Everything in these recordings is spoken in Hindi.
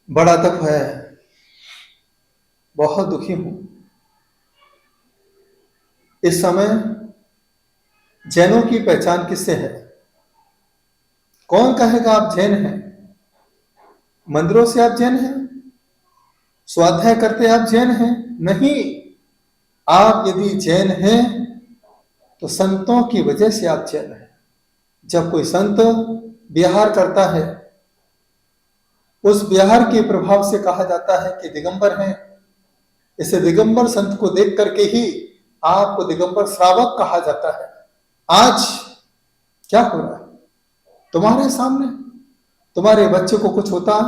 बड़ा दुख है, बहुत दुखी हूं। इस समय जैनों की पहचान किससे है? कौन कहेगा आप जैन हैं? मंदिरों से आप जैन हैं? स्वाध्याय करते आप जैन हैं? नहीं। आप यदि जैन हैं तो संतों की वजह से आप जैन हैं। जब कोई संत विहार करता है, उस विहार के प्रभाव से कहा जाता है कि दिगंबर हैं। इसे दिगंबर संत को देख करके ही आपको दिगंबर श्रावक कहा जाता है। आज क्या हो रहा है तुम्हारे सामने? तुम्हारे बच्चे को कुछ होता,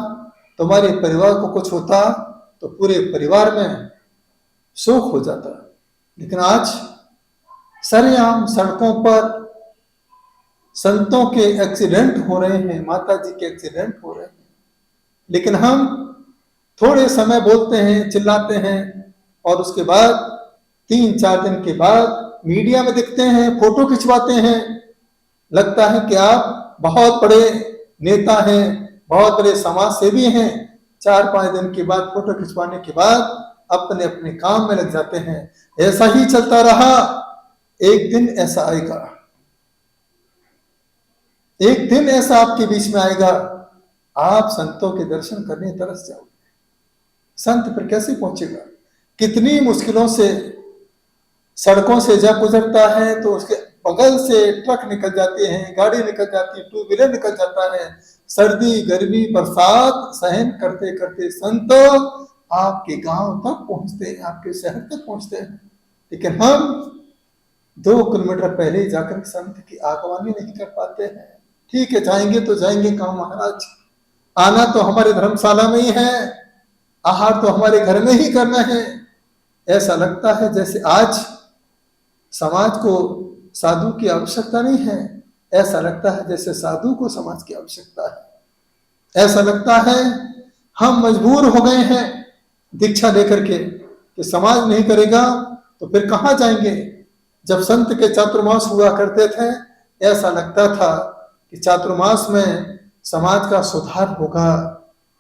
तुम्हारे परिवार को कुछ होता तो पूरे परिवार में शोक हो जाता। लेकिन आज सरेआम सड़कों पर संतों के एक्सीडेंट हो रहे हैं, माता जी के एक्सीडेंट हो रहे हैं, लेकिन हम थोड़े समय बोलते हैं, चिल्लाते हैं और उसके बाद 3-4 दिन के बाद मीडिया में दिखते हैं, फोटो खिंचवाते हैं। लगता है कि आप बहुत बड़े नेता हैं, बहुत बड़े समाज सेवी हैं। 4-5 दिन के बाद फोटो खिंचवाने के बाद अपने अपने काम में लग जाते हैं। ऐसा ही चलता रहा। एक दिन ऐसा आएगा, एक दिन ऐसा आपके बीच में आएगा, आप संतों के दर्शन करने तरस जाओगे। संत पर कैसे पहुंचेगा? कितनी मुश्किलों से सड़कों से जब गुजरता है तो उसके बगल से ट्रक निकल जाते हैं, गाड़ी निकल जाती है, 2 व्हीलर निकल जाता है। सर्दी गर्मी बरसात सहन करते करते संत आपके गांव तक पहुंचते हैं, आपके शहर तक पहुंचते हैं। लेकिन हम 2 किलोमीटर पहले जाकर संत की आगवानी नहीं कर पाते हैं। ठीक है, जाएंगे तो जाएंगे कहाँ महाराज? आना तो हमारे धर्मशाला में ही है, आहार तो हमारे घर में ही करना है। ऐसा लगता है जैसे आज समाज को साधु की आवश्यकता नहीं है। ऐसा लगता है जैसे साधु को समाज की आवश्यकता है। ऐसा लगता है हम मजबूर हो गए हैं दीक्षा लेकर के कि समाज नहीं करेगा तो फिर कहां जाएंगे। जब संत के चातुर्मास हुआ करते थे, ऐसा लगता था कि चातुर्मास में समाज का सुधार होगा।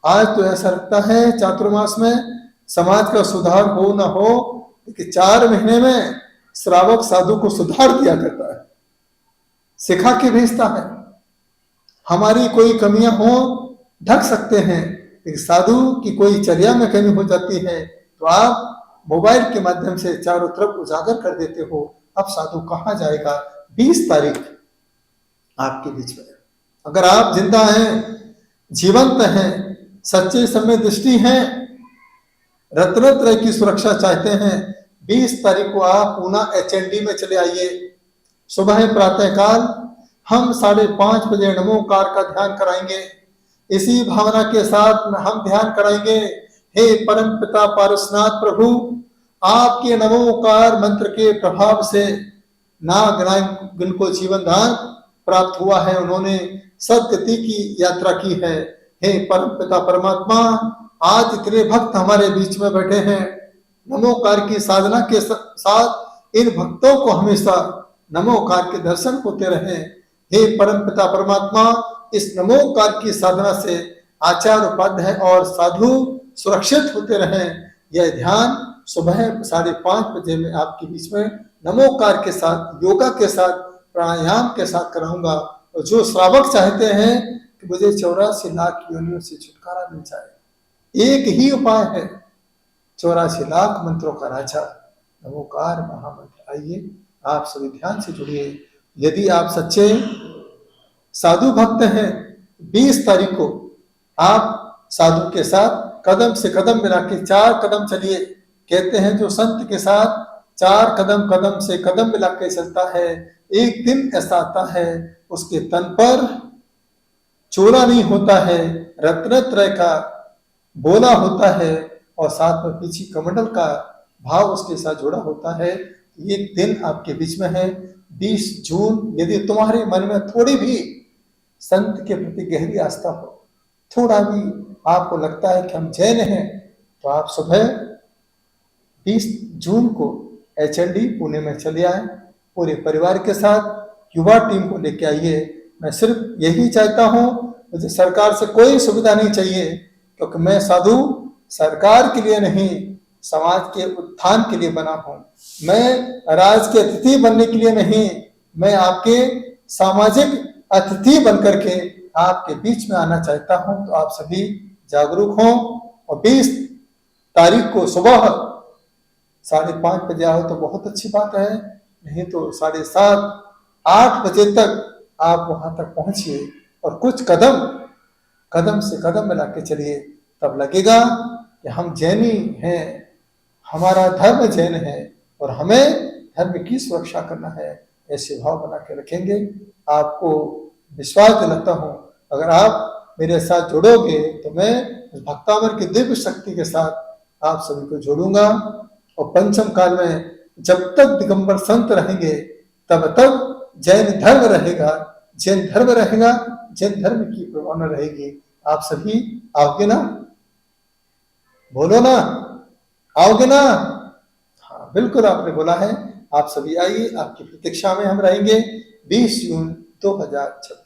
आज तो ऐसा लगता है चातुर्मास में समाज का सुधार हो ना हो, लेकिन 4 महीने में श्रावक साधु को सुधार दिया करता है, सिखा के भेजता है। हमारी कोई कमियां हो ढक सकते हैं, लेकिन साधु की कोई चर्या में कमी हो जाती है तो आप मोबाइल के माध्यम से चारों तरफ उजागर कर देते हो। अब साधु कहां जाएगा? 20 तारीख आपके बीच में। अगर आप जिंदा हैं, जीवंत हैं, सच्चे समय दृष्टि हैं, रत्नत्रय की सुरक्षा चाहते हैं, 20 तारीख को आप पूना HND में चले आइए। सुबह प्रातःकाल हम 5:30 बजे नमोकार का ध्यान कराएंगे। इसी भावना के साथ हम ध्यान कराएंगे, हे परम पिता पारसनाथ प्रभु, आपके नमोकार मंत्र के प्रभाव से नाग को जीवन दान प्राप्त हुआ है, उन्होंने सदगति की यात्रा की है। हे परम पिता परमात्मा, आज इतने भक्त हमारे बीच में बैठे हैं, नमोकार की साधना के साथ इन भक्तों को हमेशा नमोकार के दर्शन होते रहे। हे परम पिता परमात्मा, इस नमोकार की साधना से आचार्य उपाध्याय और साधु सुरक्षित होते रहे। यह ध्यान सुबह 5:30 बजे में आपके बीच में नमोकार के साथ, योगा के साथ, प्राणायाम के साथ कराऊंगा। और जो श्रावक चाहते हैं कि मुझे 84 लाख योनियों से छुटकारा मिल जाए, एक ही उपाय है, 84 लाख मंत्रों का राजा नमोकार महामंत्र। आइए आप सभी ध्यान से जुड़िए। यदि आप सच्चे साधु भक्त हैं, 20 तारीख को आप साधु के साथ कदम से कदम मिला के 4 कदम चलिए। कहते हैं जो संत के साथ 4 कदम कदम से कदम मिला के चलता है, एक दिन ऐसा आता है उसके तन पर चोला नहीं होता है, रत्नत्रय का बोला होता है और साथ में पीछे कमंडल का भाव उसके साथ जुड़ा होता है। एक दिन आपके बीच में है 20 जून। यदि तुम्हारे मन में थोड़ी भी संत के प्रति गहरी आस्था हो, थोड़ा भी आपको लगता है कि हम जैन हैं, तो आप सुबह 20 जून को HND पुणे में चले आए, पूरे परिवार के साथ युवा टीम को लेके आइए। मैं सिर्फ यही चाहता हूं, मुझे सरकार से कोई सुविधा नहीं चाहिए, क्योंकि मैं साधु सरकार के लिए नहीं, समाज के उत्थान के लिए बना हूं। मैं राज के अतिथि बनने के लिए नहीं, मैं आपके सामाजिक अतिथि बनकर के आपके बीच में आना चाहता हूं। तो आप सभी जागरूक हों और 20 तारीख को सुबह 5:30 बजे आओ तो बहुत अच्छी बात है, नहीं तो 7:30 8 बजे तक आप वहां तक पहुंचिए और कुछ कदम कदम से कदम मिला के चलिए। तब लगेगा कि हम जैनी हैं, हमारा धर्म जैन है और हमें धर्म की सुरक्षा करना है। ऐसे भाव बना के रखेंगे। आपको विश्वास दिलाता हूं, अगर आप मेरे साथ जुड़ोगे तो मैं उस भक्तामर की दिव्य शक्ति के साथ आप सभी को जोड़ूंगा। और पंचम काल में जब तक दिगंबर संत रहेंगे तब तक जैन धर्म रहेगा, जैन धर्म रहेगा, जैन धर्म की प्रवाह रहेगी। आप सभी आओगे ना? बोलो ना, आओगे ना? हाँ बिल्कुल, आपने बोला है। आप सभी आइए, आपकी प्रतीक्षा में हम रहेंगे। 20 जून 2026।